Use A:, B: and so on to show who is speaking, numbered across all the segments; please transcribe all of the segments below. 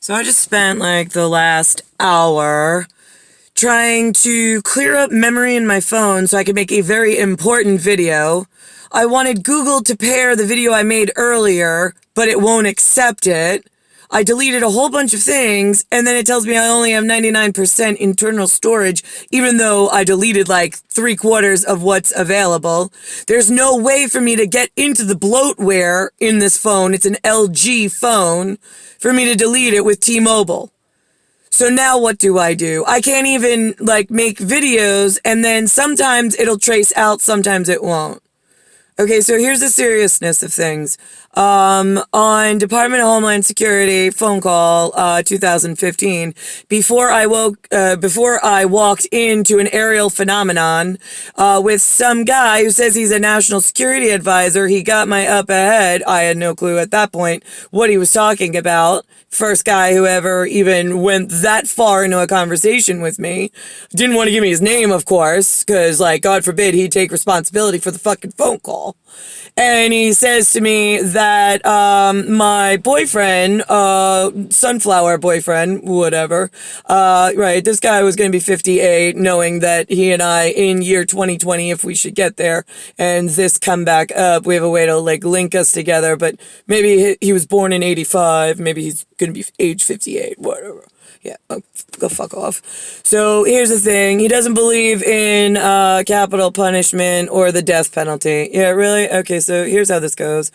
A: So I just spent like the last hour trying to clear up memory in my phone so I could make a very important video. I wanted Google to pair the video I made earlier, but it won't accept it. I deleted a whole bunch of things, and then it tells me I only have 99% internal storage, even though I deleted like 3/4 of what's available. There's no way for me to get into the bloatware in this phone. It's an LG phone for me to delete it with T-Mobile. So now what do? I can't even like make videos, and then sometimes it'll trace out, sometimes it won't. Okay, so here's the seriousness of things. On Department of Homeland Security phone call, 2015, before I walked into an aerial phenomenon, with some guy who says he's a national security advisor. He got my up ahead. I had no clue at that point what he was talking about. First guy who ever even went that far into a conversation with me. Didn't want to give me his name, of course, because, like, God forbid he'd take responsibility for the fucking phone call. And he says to me that my boyfriend, sunflower boyfriend, whatever, right, this guy was going to be 58, knowing that he and I, in year 2020, if we should get there, and this come back up, we have a way to, like, link us together, but maybe he was born in 85, maybe he's going to be age 58, whatever. Yeah, go fuck off. So here's the thing. He doesn't believe in capital punishment or the death penalty. Yeah, really? Okay, so here's how this goes.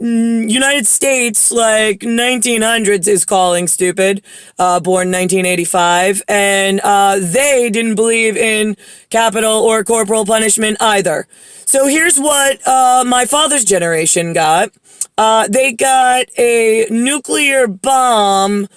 A: United States, like 1900s, is calling stupid, born 1985, and they didn't believe in capital or corporal punishment either. So here's what my father's generation got. They got a nuclear bomb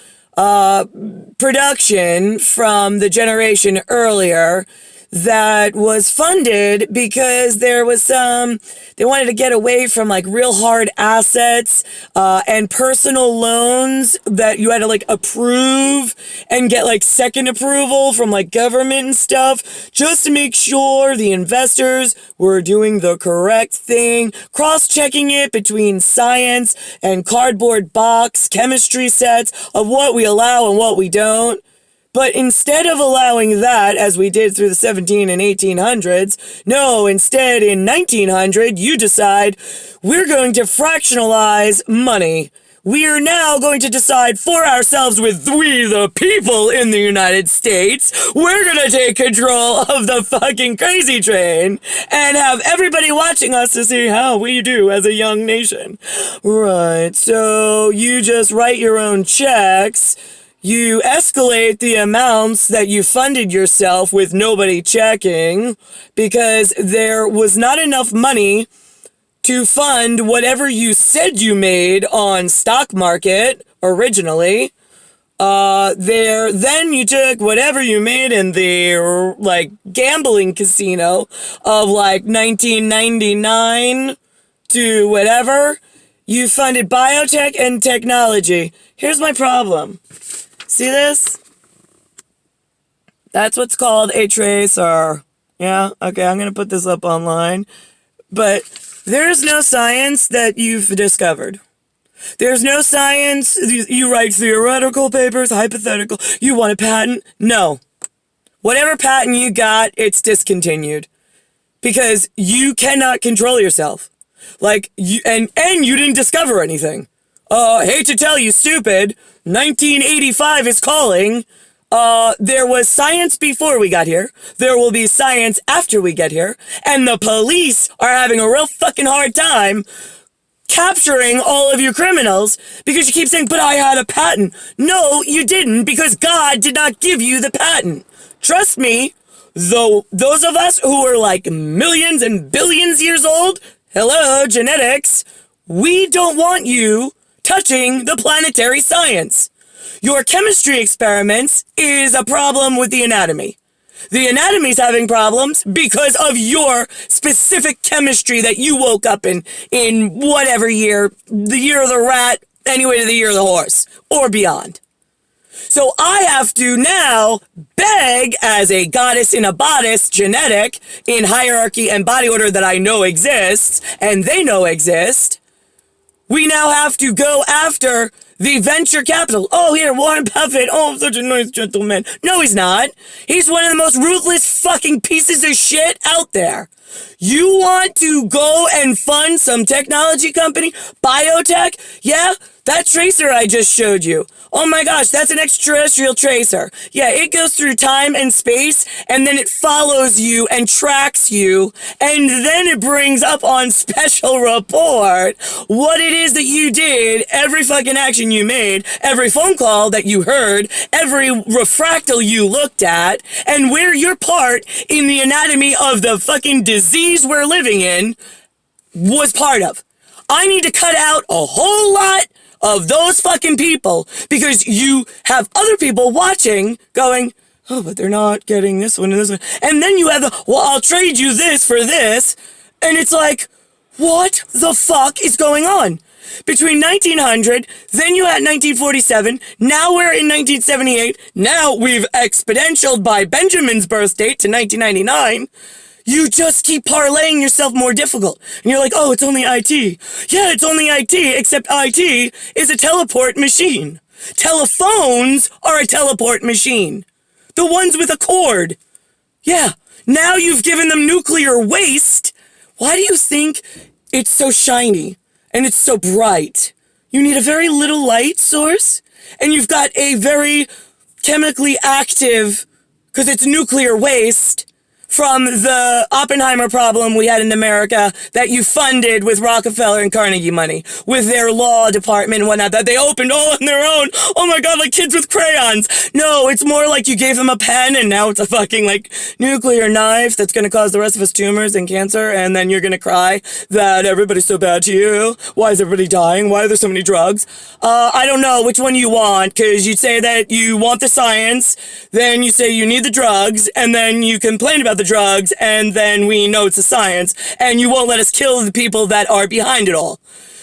A: production from the generation earlier that was funded because there was they wanted to get away from like real hard assets and personal loans that you had to like approve and get like second approval from like government and stuff, just to make sure the investors were doing the correct thing, cross-checking it between science and cardboard box chemistry sets of what we allow and what we don't. But instead of allowing that, as we did through the 17 and 1800s, no, instead in 1900, you decide we're going to fractionalize money. We are now going to decide for ourselves, with we the people in the United States, we're going to take control of the fucking crazy train and have everybody watching us to see how we do as a young nation. Right, so you just write your own checks. You escalate the amounts that you funded yourself with nobody checking because there was not enough money to fund whatever you said you made on stock market originally. Then you took whatever you made in the, like, gambling casino of, like, 1999 to whatever. You funded biotech and technology. Here's my problem. See this? That's what's called a tracer. Yeah? Okay, I'm going to put this up online. But there's no science that you've discovered. There's no science. You write theoretical papers, hypothetical. You want a patent? No. Whatever patent you got, it's discontinued. Because you cannot control yourself. Like, you didn't discover anything. Hate to tell you, stupid. 1985 is calling. There was science before we got here. There will be science after we get here. And the police are having a real fucking hard time capturing all of you criminals because you keep saying, but I had a patent. No, you didn't, because God did not give you the patent. Trust me, though, those of us who are like millions and billions years old, hello, genetics, we don't want you touching the planetary science. Your chemistry experiments is a problem with the anatomy. The anatomy's having problems because of your specific chemistry that you woke up in whatever year, the year of the rat, anyway to the year of the horse, or beyond. So I have to now beg, as a goddess in a bodice genetic in hierarchy and body order that I know exists, and they know exist, We now have to go after the venture capital. Oh, here, Warren Buffett. Oh, I'm such a nice gentleman. No, he's not. He's one of the most ruthless fucking pieces of shit out there. You want to go and fund some technology company? Biotech? Yeah, that tracer I just showed you. Oh my gosh, that's an extraterrestrial tracer. Yeah, it goes through time and space, and then it follows you and tracks you, and then it brings up on special report what it is that you did, every fucking action you made, every phone call that you heard, every refractal you looked at, and where your part in the anatomy of the fucking disease we're living in was part of. I need to cut out a whole lot of those fucking people because you have other people watching going, oh, but they're not getting this one and this one. And then you have the, well, I'll trade you this for this. And it's like, what the fuck is going on? Between 1900, then you had 1947, now we're in 1978, now we've exponentialed by Benjamin's birth date to 1999. You just keep parlaying yourself more difficult. And you're like, oh, it's only IT. Yeah, it's only IT, except IT is a teleport machine. Telephones are a teleport machine. The ones with a cord. Yeah, now you've given them nuclear waste. Why do you think it's so shiny and it's so bright? You need a very little light source, and you've got a very chemically active, because it's nuclear waste, from the Oppenheimer problem we had in America that you funded with Rockefeller and Carnegie money, with their law department and whatnot, that they opened all on their own. Oh my God, like kids with crayons. No, it's more like you gave them a pen and now it's a fucking like nuclear knife that's going to cause the rest of us tumors and cancer, and then you're going to cry that everybody's so bad to you. Why is everybody dying? Why are there so many drugs? I don't know which one you want, because you say that you want the science, then you say you need the drugs, and then you complain about the drugs, and then we know it's a science, and you won't let us kill the people that are behind it all.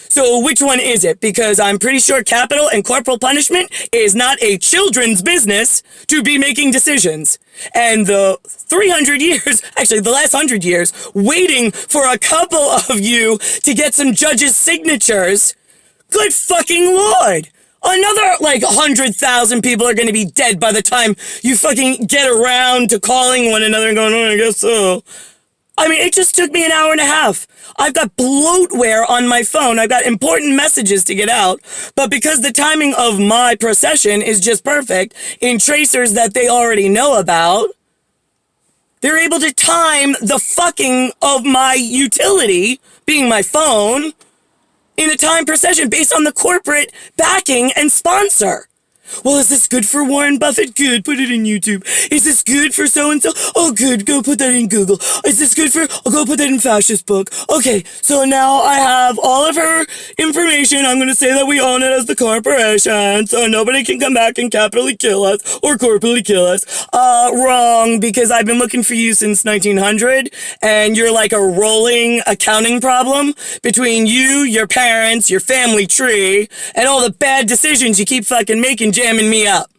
A: So which one is it? Because I'm pretty sure capital and corporal punishment is not a children's business to be making decisions. And the 300 years, actually the last 100 years, waiting for a couple of you to get some judges' signatures, good fucking Lord! Another, 100,000 people are going to be dead by the time you fucking get around to calling one another and going, oh, I guess so. I mean, it just took me an hour and a half. I've got bloatware on my phone. I've got important messages to get out. But because the timing of my procession is just perfect in tracers that they already know about, they're able to time the fucking of my utility, being my phone, in a time procession based on the corporate backing and sponsor. Well, is this good for Warren Buffett? Good, put it in YouTube. Is this good for so-and-so? Oh, good, go put that in Google. Is this good for... I'll go put that in Fascist Book. Okay, so now I have all of her information. I'm going to say that we own it as the corporation, so nobody can come back and capitally kill us or corporately kill us. Wrong, because I've been looking for you since 1900, and you're like a rolling accounting problem between you, your parents, your family tree, and all the bad decisions you keep fucking making, jamming me up.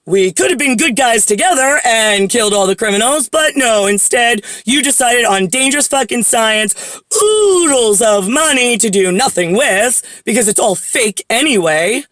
A: We could have been good guys together and killed all the criminals, but no, instead, you decided on dangerous fucking science, oodles of money to do nothing with, because it's all fake anyway.